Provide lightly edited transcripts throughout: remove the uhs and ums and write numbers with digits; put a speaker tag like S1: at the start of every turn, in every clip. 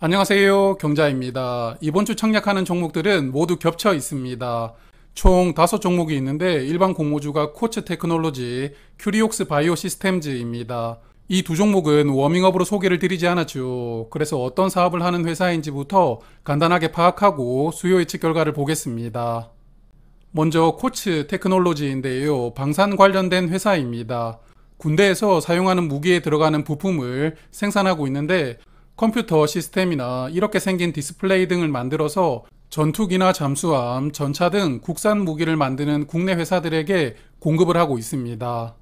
S1: 안녕하세요. 경자입니다. 이번 주 청약하는 종목들은 모두 겹쳐 있습니다. 총 5종목이 있는데 일반 공모주가 코츠 테크놀로지, 큐리옥스 바이오 시스템즈입니다. 이 두 종목은 워밍업으로 소개를 드리지 않았죠. 그래서 어떤 사업을 하는 회사인지부터 간단하게 파악하고 수요 예측 결과를 보겠습니다. 먼저 코츠 테크놀로지인데요. 방산 관련된 회사입니다. 군대에서 사용하는 무기에 들어가는 부품을 생산하고 있는데 컴퓨터 시스템이나 이렇게 생긴 디스플레이 등을 만들어서 전투기나 잠수함, 전차 등 국산 무기를 만드는 국내 회사들에게 공급을 하고 있습니다.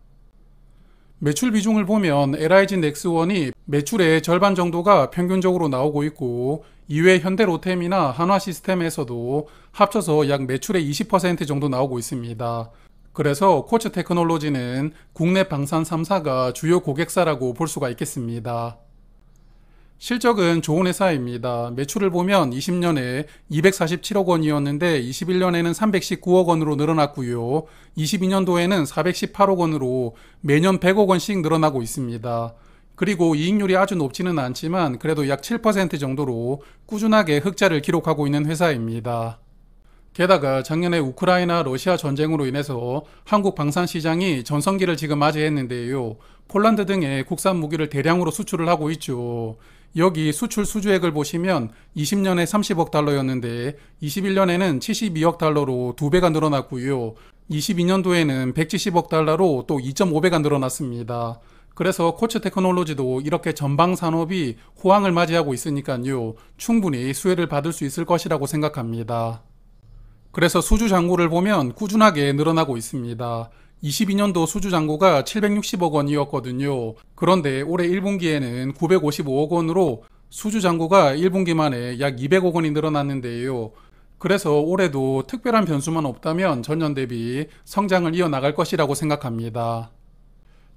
S1: 매출 비중을 보면 LIG 넥스원이 매출의 절반 정도가 평균적으로 나오고 있고 이외 현대로템이나 한화시스템에서도 합쳐서 약 매출의 20% 정도 나오고 있습니다. 그래서 코츠 테크놀로지는 국내 방산 3사가 주요 고객사라고 볼 수가 있겠습니다. 실적은 좋은 회사입니다. 매출을 보면 20년에 247억 원이었는데 21년에는 319억 원으로 늘어났고요. 22년도에는 418억 원으로 매년 100억 원씩 늘어나고 있습니다. 그리고 이익률이 아주 높지는 않지만 그래도 약 7% 정도로 꾸준하게 흑자를 기록하고 있는 회사입니다. 게다가 작년에 우크라이나 러시아 전쟁으로 인해서 한국 방산 시장이 전성기를 지금 맞이했는데요. 폴란드 등의 국산 무기를 대량으로 수출을 하고 있죠. 여기 수출 수주액을 보시면 20년에 30억 달러였는데 21년에는 72억 달러로 2배가 늘어났고요. 22년도에는 170억 달러로 또 2.5배가 늘어났습니다. 그래서 코츠 테크놀로지도 이렇게 전방 산업이 호황을 맞이하고 있으니까요. 충분히 수혜를 받을 수 있을 것이라고 생각합니다. 그래서 수주 잔고를 보면 꾸준하게 늘어나고 있습니다. 22년도 수주 잔고가 760억 원이었거든요. 그런데 올해 1분기에는 955억 원으로 수주 잔고가 1분기 만에 약 200억 원이 늘어났는데요. 그래서 올해도 특별한 변수만 없다면 전년 대비 성장을 이어나갈 것이라고 생각합니다.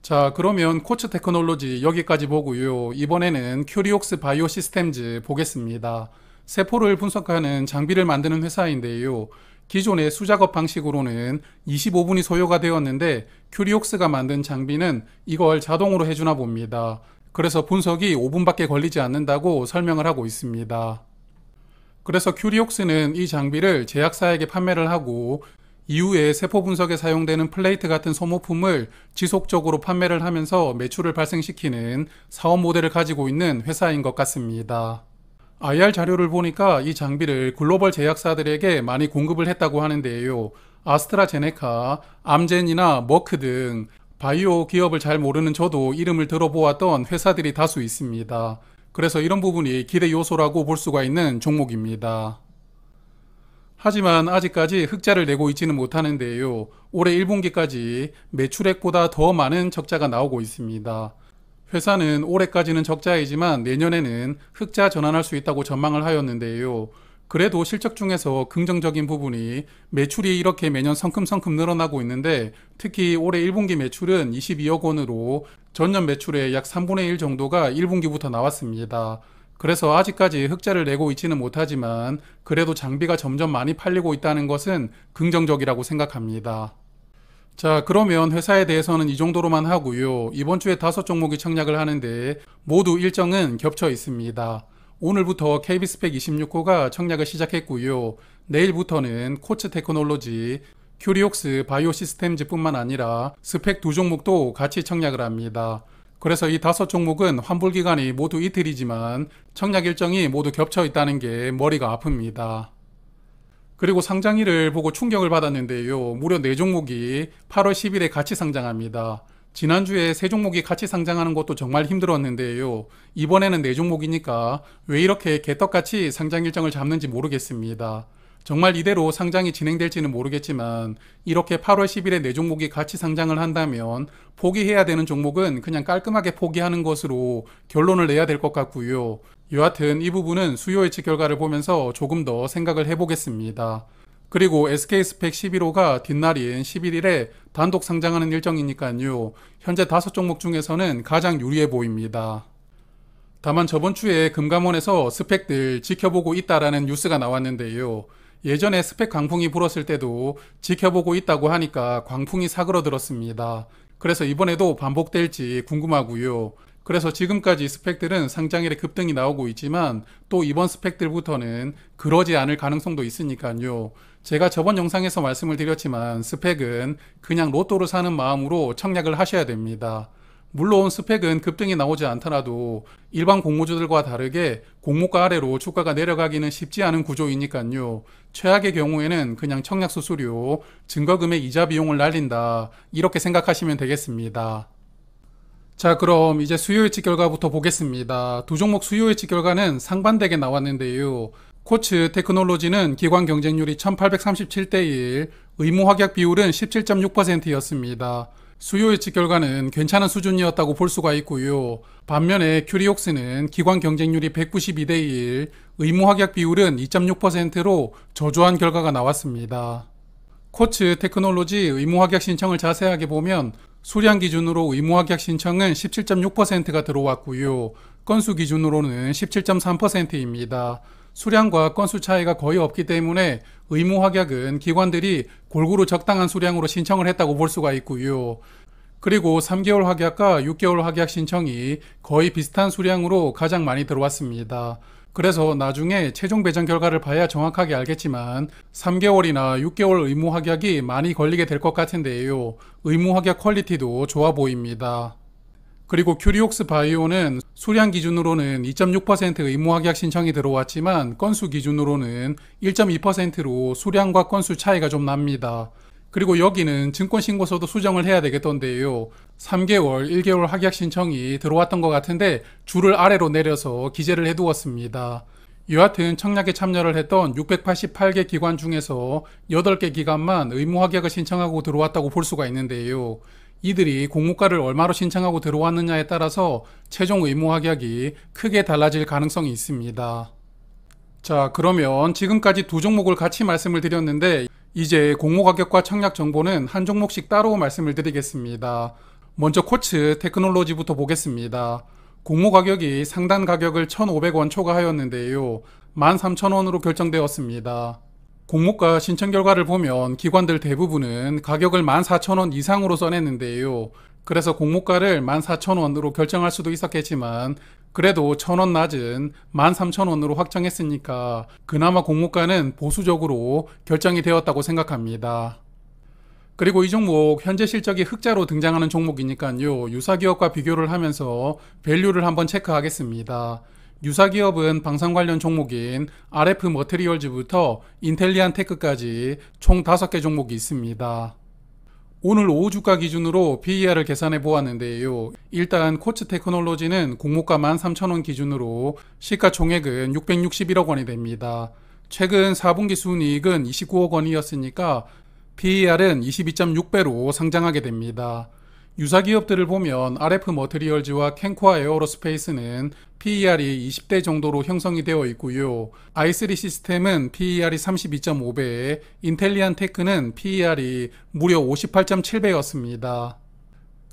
S1: 자, 그러면 코츠 테크놀로지 여기까지 보고요. 이번에는 큐리옥스 바이오 시스템즈 보겠습니다. 세포를 분석하는 장비를 만드는 회사인데요. 기존의 수작업 방식으로는 25분이 소요가 되었는데 큐리옥스가 만든 장비는 이걸 자동으로 해주나 봅니다. 그래서 분석이 5분밖에 걸리지 않는다고 설명을 하고 있습니다. 그래서 큐리옥스는 이 장비를 제약사에게 판매를 하고 이후에 세포 분석에 사용되는 플레이트 같은 소모품을 지속적으로 판매를 하면서 매출을 발생시키는 사업 모델을 가지고 있는 회사인 것 같습니다. IR 자료를 보니까 이 장비를 글로벌 제약사들에게 많이 공급을 했다고 하는데요. 아스트라제네카, 암젠이나 머크 등 바이오 기업을 잘 모르는 저도 이름을 들어보았던 회사들이 다수 있습니다. 그래서 이런 부분이 기대 요소라고 볼 수가 있는 종목입니다. 하지만 아직까지 흑자를 내고 있지는 못하는데요. 올해 1분기까지 매출액보다 더 많은 적자가 나오고 있습니다. 회사는 올해까지는 적자이지만 내년에는 흑자 전환할 수 있다고 전망을 하였는데요. 그래도 실적 중에서 긍정적인 부분이 매출이 이렇게 매년 성큼성큼 늘어나고 있는데 특히 올해 1분기 매출은 22억 원으로 전년 매출의 약 3분의 1 정도가 1분기부터 나왔습니다. 그래서 아직까지 흑자를 내고 있지는 못하지만 그래도 장비가 점점 많이 팔리고 있다는 것은 긍정적이라고 생각합니다. 자, 그러면 회사에 대해서는 이 정도로만 하고요. 이번 주에 5종목이 청약을 하는데 모두 일정은 겹쳐 있습니다. 오늘부터 KB스펙 26호가 청약을 시작했고요. 내일부터는 코츠 테크놀로지, 큐리옥스 바이오 시스템즈 뿐만 아니라 스펙 2종목도 같이 청약을 합니다. 그래서 이 5종목은 환불 기간이 모두 이틀이지만 청약 일정이 모두 겹쳐 있다는 게 머리가 아픕니다. 그리고 상장일을 보고 충격을 받았는데요. 무려 4종목이 8월 10일에 같이 상장합니다. 지난주에 3종목이 같이 상장하는 것도 정말 힘들었는데요. 이번에는 4종목이니까 왜 이렇게 개떡같이 상장 일정을 잡는지 모르겠습니다. 정말 이대로 상장이 진행될지는 모르겠지만 이렇게 8월 10일에 4종목이 같이 상장을 한다면 포기해야 되는 종목은 그냥 깔끔하게 포기하는 것으로 결론을 내야 될 것 같고요. 여하튼 이 부분은 수요 예측 결과를 보면서 조금 더 생각을 해보겠습니다. 그리고 SK스펙 11호가 뒷날인 11일에 단독 상장하는 일정이니까요. 현재 5종목 중에서는 가장 유리해 보입니다. 다만 저번 주에 금감원에서 스펙들 지켜보고 있다라는 뉴스가 나왔는데요. 예전에 스펙 광풍이 불었을 때도 지켜보고 있다고 하니까 광풍이 사그러들었습니다. 그래서 이번에도 반복될지 궁금하고요. 그래서 지금까지 스펙들은 상장일에 급등이 나오고 있지만 또 이번 스펙들부터는 그러지 않을 가능성도 있으니까요. 제가 저번 영상에서 말씀을 드렸지만 스펙은 그냥 로또를 사는 마음으로 청약을 하셔야 됩니다. 물론 스펙은 급등이 나오지 않더라도 일반 공모주들과 다르게 공모가 아래로 주가가 내려가기는 쉽지 않은 구조이니까요. 최악의 경우에는 그냥 청약 수수료, 증거금액 이자 비용을 날린다 이렇게 생각하시면 되겠습니다. 자, 그럼 이제 수요 예측 결과부터 보겠습니다. 두 종목 수요 예측 결과는 상반되게 나왔는데요. 코츠 테크놀로지는 기관 경쟁률이 1837대 1, 의무 확약 비율은 17.6%였습니다. 수요 예측 결과는 괜찮은 수준이었다고 볼 수가 있고요. 반면에 큐리옥스는 기관 경쟁률이 192대 1, 의무 확약 비율은 2.6%로 저조한 결과가 나왔습니다. 코츠 테크놀로지 의무 확약 신청을 자세하게 보면 수량 기준으로 의무 확약 신청은 17.6%가 들어왔고요. 건수 기준으로는 17.3%입니다. 수량과 건수 차이가 거의 없기 때문에 의무 확약은 기관들이 골고루 적당한 수량으로 신청을 했다고 볼 수가 있고요. 그리고 3개월 확약과 6개월 확약 신청이 거의 비슷한 수량으로 가장 많이 들어왔습니다. 그래서 나중에 최종 배정 결과를 봐야 정확하게 알겠지만 3개월이나 6개월 의무 확약이 많이 걸리게 될 것 같은데요. 의무 확약 퀄리티도 좋아 보입니다. 그리고 큐리옥스 바이오는 수량 기준으로는 2.6% 의무 확약 신청이 들어왔지만 건수 기준으로는 1.2%로 수량과 건수 차이가 좀 납니다. 그리고 여기는 증권신고서도 수정을 해야 되겠던데요. 3개월, 1개월 확약 신청이 들어왔던 것 같은데 줄을 아래로 내려서 기재를 해두었습니다. 여하튼 청약에 참여를 했던 688개 기관 중에서 8개 기관만 의무 확약을 신청하고 들어왔다고 볼 수가 있는데요. 이들이 공모가를 얼마로 신청하고 들어왔느냐에 따라서 최종 의무 확약이 크게 달라질 가능성이 있습니다. 자, 그러면 지금까지 두 종목을 같이 말씀을 드렸는데 이제 공모 가격과 청약 정보는 한 종목씩 따로 말씀을 드리겠습니다. 먼저 코츠 테크놀로지부터 보겠습니다. 공모 가격이 상단 가격을 1,500원 초과하였는데요. 13,000원으로 결정되었습니다. 공모가 신청 결과를 보면 기관들 대부분은 가격을 14,000원 이상으로 써냈는데요. 그래서 공모가를 14,000원으로 결정할 수도 있었겠지만 그래도 1,000원 낮은 13,000원으로 확정했으니까 그나마 공모가는 보수적으로 결정이 되었다고 생각합니다. 그리고 이 종목 현재 실적이 흑자로 등장하는 종목이니까요. 유사기업과 비교를 하면서 밸류를 한번 체크하겠습니다. 유사기업은 방산 관련 종목인 RF 머티리얼즈부터 인텔리안 테크까지 총 5개 종목이 있습니다. 오늘 오후 주가 기준으로 PER을 계산해 보았는데요. 일단 코츠 테크놀로지는 공모가 13,000원 기준으로 시가총액은 661억 원이 됩니다. 최근 4분기 순이익은 29억 원이었으니까 PER은 22.6배로 상장하게 됩니다. 유사기업들을 보면 RF 머티리얼즈와 캔코아 에어로스페이스는 PER이 20대 정도로 형성이 되어 있고요. i3 시스템은 PER이 32.5배, 인텔리안 테크는 PER이 무려 58.7배였습니다.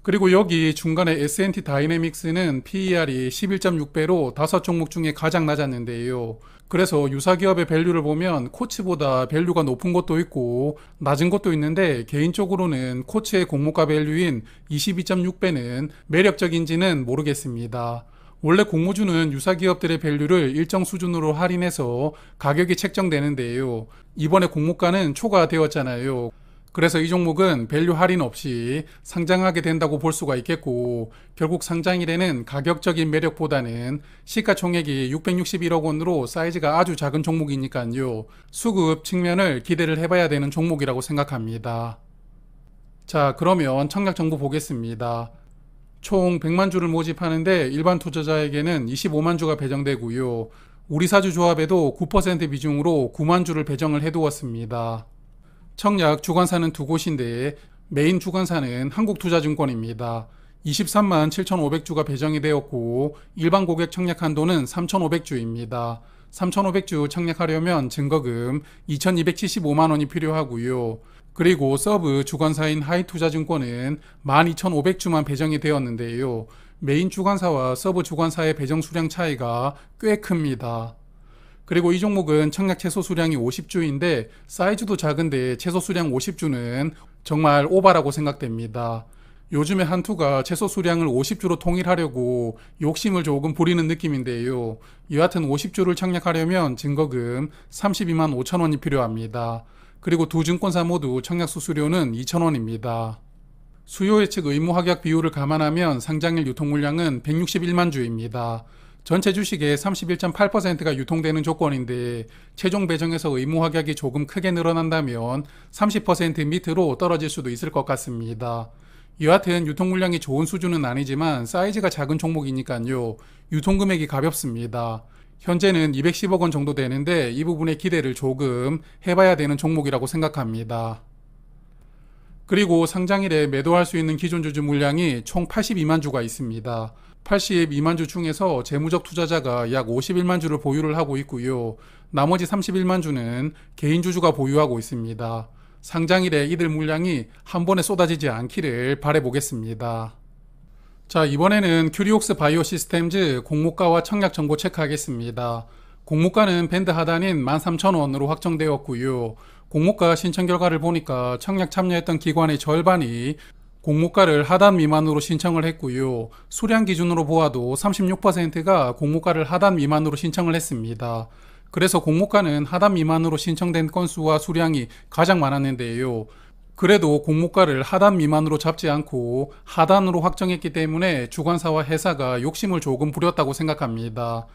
S1: 그리고 여기 중간에 S&T 다이내믹스는 PER이 11.6배로 5종목 중에 가장 낮았는데요. 그래서 유사기업의 밸류를 보면 코츠보다 밸류가 높은 것도 있고 낮은 것도 있는데 개인적으로는 코츠의 공모가 밸류인 22.6배는 매력적인지는 모르겠습니다. 원래 공모주는 유사기업들의 밸류를 일정 수준으로 할인해서 가격이 책정되는데요. 이번에 공모가는 초과되었잖아요. 그래서 이 종목은 밸류 할인 없이 상장하게 된다고 볼 수가 있겠고 결국 상장일에는 가격적인 매력보다는 시가총액이 661억 원으로 사이즈가 아주 작은 종목이니까요. 수급 측면을 기대를 해봐야 되는 종목이라고 생각합니다. 자, 그러면 청약 정보 보겠습니다. 총 100만 주를 모집하는데 일반 투자자에게는 25만 주가 배정되고요. 우리사주 조합에도 9% 비중으로 9만 주를 배정을 해두었습니다. 청약 주관사는 두 곳인데 메인 주관사는 한국투자증권입니다. 23만 7,500주가 배정이 되었고 일반 고객 청약 한도는 3,500주입니다. 3,500주 청약하려면 증거금 2,275만 원이 필요하고요. 그리고 서브 주관사인 하이투자증권은 12,500주만 배정이 되었는데요. 메인 주관사와 서브 주관사의 배정 수량 차이가 꽤 큽니다. 그리고 이 종목은 청약 최소 수량이 50주인데 사이즈도 작은데 최소 수량 50주는 정말 오바라고 생각됩니다. 요즘에 한투가 채소 수량을 50주로 통일하려고 욕심을 조금 부리는 느낌인데요. 여하튼 50주를 청약하려면 증거금 32만 5천 원이 필요합니다. 그리고 두 증권사 모두 청약 수수료는 2천 원입니다. 수요 예측 의무 확약 비율을 감안하면 상장일 유통 물량은 161만 주입니다. 전체 주식의 31.8%가 유통되는 조건인데 최종 배정에서 의무 확약이 조금 크게 늘어난다면 30% 밑으로 떨어질 수도 있을 것 같습니다. 여하튼 유통 물량이 좋은 수준은 아니지만 사이즈가 작은 종목이니까요. 유통 금액이 가볍습니다. 현재는 210억 원 정도 되는데 이 부분에 기대를 조금 해봐야 되는 종목이라고 생각합니다. 그리고 상장일에 매도할 수 있는 기존 주주 물량이 총 82만 주가 있습니다. 82만 주 중에서 재무적 투자자가 약 51만 주를 보유를 하고 있고요. 나머지 31만 주는 개인 주주가 보유하고 있습니다. 상장일에 이들 물량이 한 번에 쏟아지지 않기를 바라보겠습니다. 자, 이번에는 큐리옥스 바이오 시스템즈 공모가와 청약 정보 체크하겠습니다. 공모가는 밴드 하단인 13,000원으로 확정되었고요. 공모가 신청 결과를 보니까 청약 참여했던 기관의 절반이 공모가를 하단 미만으로 신청을 했고요. 수량 기준으로 보아도 36%가 공모가를 하단 미만으로 신청을 했습니다. 그래서 공모가는 하단 미만으로 신청된 건수와 수량이 가장 많았는데요. 그래도 공모가를 하단 미만으로 잡지 않고 하단으로 확정했기 때문에 주관사와 회사가 욕심을 조금 부렸다고 생각합니다.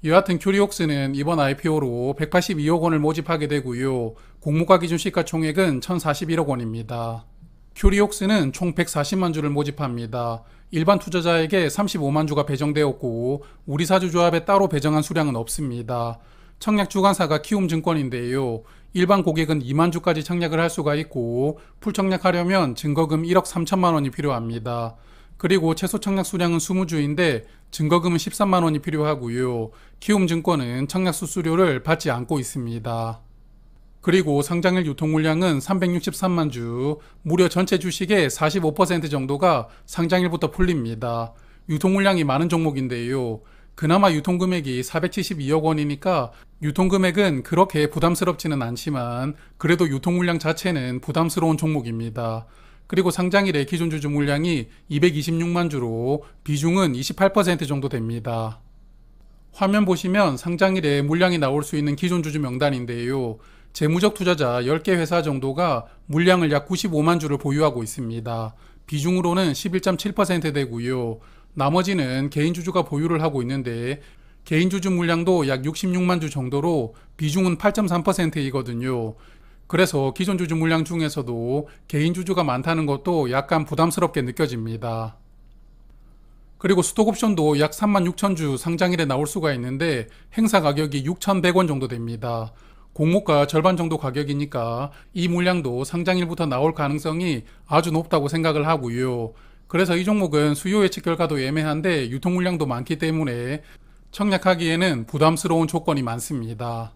S1: 여하튼 큐리옥스는 이번 IPO로 182억 원을 모집하게 되고요. 공모가 기준 시가총액은 1,041억 원입니다. 큐리옥스는 총 140만 주를 모집합니다. 일반 투자자에게 35만 주가 배정되었고 우리사주조합에 따로 배정한 수량은 없습니다. 청약 주관사가 키움증권인데요. 일반 고객은 2만 주까지 청약을 할 수가 있고 풀청약하려면 증거금 1억 3천만 원이 필요합니다. 그리고 최소 청약 수량은 20주인데 증거금은 13만 원이 필요하고요. 키움증권은 청약 수수료를 받지 않고 있습니다. 그리고 상장일 유통 물량은 363만 주, 무려 전체 주식의 45% 정도가 상장일부터 풀립니다. 유통 물량이 많은 종목인데요. 그나마 유통금액이 472억 원이니까 유통금액은 그렇게 부담스럽지는 않지만 그래도 유통 물량 자체는 부담스러운 종목입니다. 그리고 상장일의 기존 주주 물량이 226만 주로 비중은 28% 정도 됩니다. 화면 보시면 상장일에 물량이 나올 수 있는 기존 주주 명단인데요. 재무적 투자자 10개 회사 정도가 물량을 약 95만 주를 보유하고 있습니다. 비중으로는 11.7% 되고요. 나머지는 개인 주주가 보유를 하고 있는데 개인 주주 물량도 약 66만 주 정도로 비중은 8.3%이거든요. 그래서 기존 주주 물량 중에서도 개인 주주가 많다는 것도 약간 부담스럽게 느껴집니다. 그리고 스톡옵션도 약 36,000주 상장일에 나올 수가 있는데 행사 가격이 6,100원 정도 됩니다. 공모가 절반 정도 가격이니까 이 물량도 상장일부터 나올 가능성이 아주 높다고 생각을 하고요. 그래서 이 종목은 수요 예측 결과도 애매한데 유통 물량도 많기 때문에 청약하기에는 부담스러운 조건이 많습니다.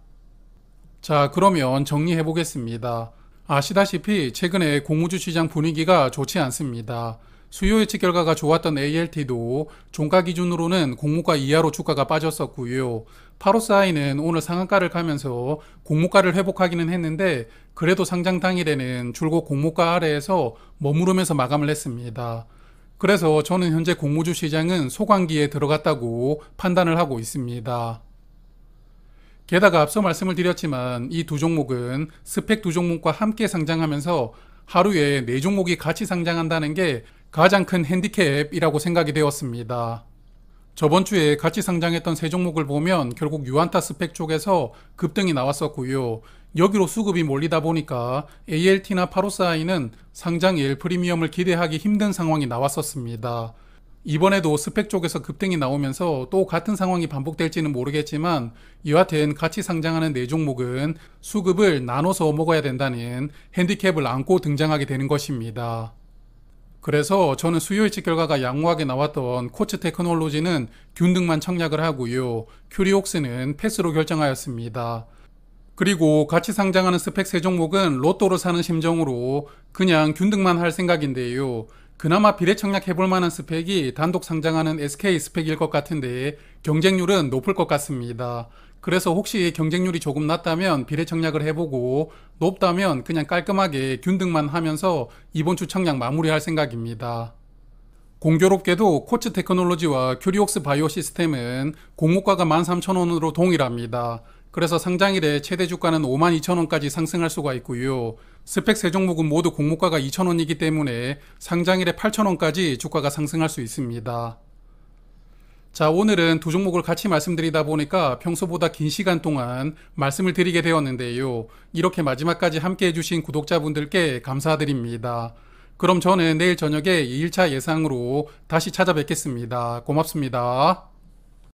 S1: 자, 그러면 정리해 보겠습니다. 아시다시피 최근에 공모주 시장 분위기가 좋지 않습니다. 수요 예측 결과가 좋았던 ALT도 종가 기준으로는 공모가 이하로 주가가 빠졌었고요. 파로스아이는 오늘 상한가를 가면서 공모가를 회복하기는 했는데 그래도 상장 당일에는 줄곧 공모가 아래에서 머무르면서 마감을 했습니다. 그래서 저는 현재 공모주 시장은 소강기에 들어갔다고 판단을 하고 있습니다. 게다가 앞서 말씀을 드렸지만 이 두 종목은 스펙 두 종목과 함께 상장하면서 하루에 4종목이 같이 상장한다는 게 가장 큰 핸디캡이라고 생각이 되었습니다. 저번 주에 같이 상장했던 세 종목을 보면 결국 유안타 스펙 쪽에서 급등이 나왔었고요. 여기로 수급이 몰리다 보니까 ALT나 파로스아이는 상장일 프리미엄을 기대하기 힘든 상황이 나왔었습니다. 이번에도 스펙 쪽에서 급등이 나오면서 또 같은 상황이 반복될지는 모르겠지만 여하튼 같이 상장하는 4종목은 수급을 나눠서 먹어야 된다는 핸디캡을 안고 등장하게 되는 것입니다. 그래서 저는 수요 예측 결과가 양호하게 나왔던 코츠 테크놀로지는 균등만 청약을 하고요. 큐리옥스는 패스로 결정하였습니다. 그리고 같이 상장하는 스펙 3종목은 로또를 사는 심정으로 그냥 균등만 할 생각인데요. 그나마 비례 청약해볼 만한 스펙이 단독 상장하는 SK 스펙일 것 같은데 경쟁률은 높을 것 같습니다. 그래서 혹시 경쟁률이 조금 낮다면 비례 청약을 해보고 높다면 그냥 깔끔하게 균등만 하면서 이번 주 청약 마무리할 생각입니다. 공교롭게도 코츠 테크놀로지와 큐리옥스 바이오 시스템은 공모가가 13,000원으로 동일합니다. 그래서 상장일에 최대 주가는 52,000원까지 상승할 수가 있고요. 스펙 세 종목은 모두 공모가가 2,000원이기 때문에 상장일에 8,000원까지 주가가 상승할 수 있습니다. 자, 오늘은 두 종목을 같이 말씀드리다 보니까 평소보다 긴 시간 동안 말씀을 드리게 되었는데요. 이렇게 마지막까지 함께 해주신 구독자분들께 감사드립니다. 그럼 저는 내일 저녁에 2일차 예상으로 다시 찾아뵙겠습니다. 고맙습니다.